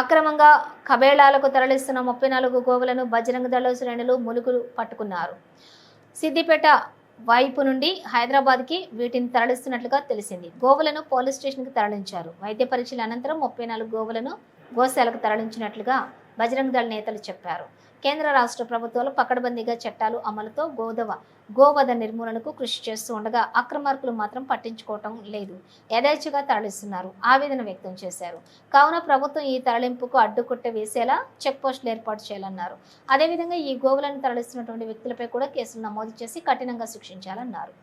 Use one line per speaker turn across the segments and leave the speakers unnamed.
అక్రమంగా కబేళాలకు తరలిస్తున్న 34 గోవులను బజరంగ దళ శ్రేణులు ములుగులు పట్టుకున్నారు. సిద్దిపేట వైపు నుండి హైదరాబాద్కి వీటిని తరలిస్తున్నట్లుగా తెలిసింది. గోవులను పోలీస్ స్టేషన్కి తరలించారు. వైద్య పరీక్షల అనంతరం 34 గోవులను గోశాలకు తరలించినట్లుగా బజరంగ దళ నేతలు చెప్పారు. కేంద్ర రాష్ట్ర ప్రభుత్వాలు పకడ్బందీగా చట్టాలు అమలుతో గోవధ నిర్మూలనకు కృషి చేస్తూ ఉండగా అక్రమార్కులు మాత్రం పట్టించుకోవటం లేదు, యథేచ్ఛగా తరలిస్తున్నారు, ఆవేదన వ్యక్తం చేశారు. కావున ప్రభుత్వం ఈ తరలింపుకు అడ్డుకట్ట వేసేలా చెక్ పోస్టులు ఏర్పాటు చేయాలన్నారు. అదేవిధంగా ఈ గోవులను తరలిస్తున్నటువంటి వ్యక్తులపై కూడా కేసులు నమోదు చేసి కఠినంగా శిక్షించాలన్నారు.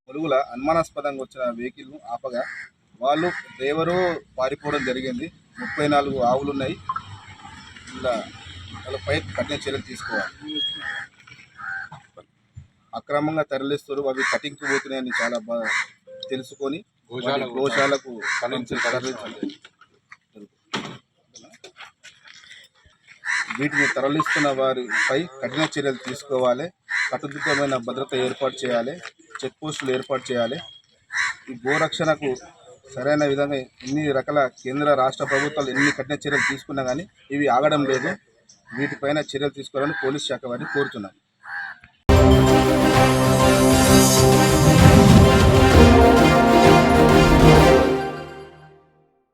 ములుగుల అనుమానాస్పదంగా వచ్చిన వెహికల్ ను ఆపగా వాళ్ళు డ్రైవరు పారిపోవడం జరిగింది. 34 ఆవులు ఉన్నాయి. ఇలా వాళ్ళపై కఠిన చర్యలు తీసుకోవాలి. అక్రమంగా తరలిస్తారు, అవి కటింగ్కి పోతున్నాయని చాలా బాగా తెలుసుకొని గోశాలకు వీటిని తరలిస్తున్న వారిపై కఠిన చర్యలు తీసుకోవాలి. కట్టుదిట్టమైన భద్రత ఏర్పాటు చేయాలి, చెక్ పోస్టులు ఏర్పాటు చేయాలి. ఈ గోరక్షణకు సరైన విధంగా ఎన్ని రకాల కేంద్ర రాష్ట్ర ప్రభుత్వాలు ఎన్ని కఠిన చర్యలు తీసుకున్నా కానీ ఇవి ఆగడం లేదు. వీటిపైన చర్యలు తీసుకోవాలని పోలీస్ శాఖ వారిని కోరుతున్నాం.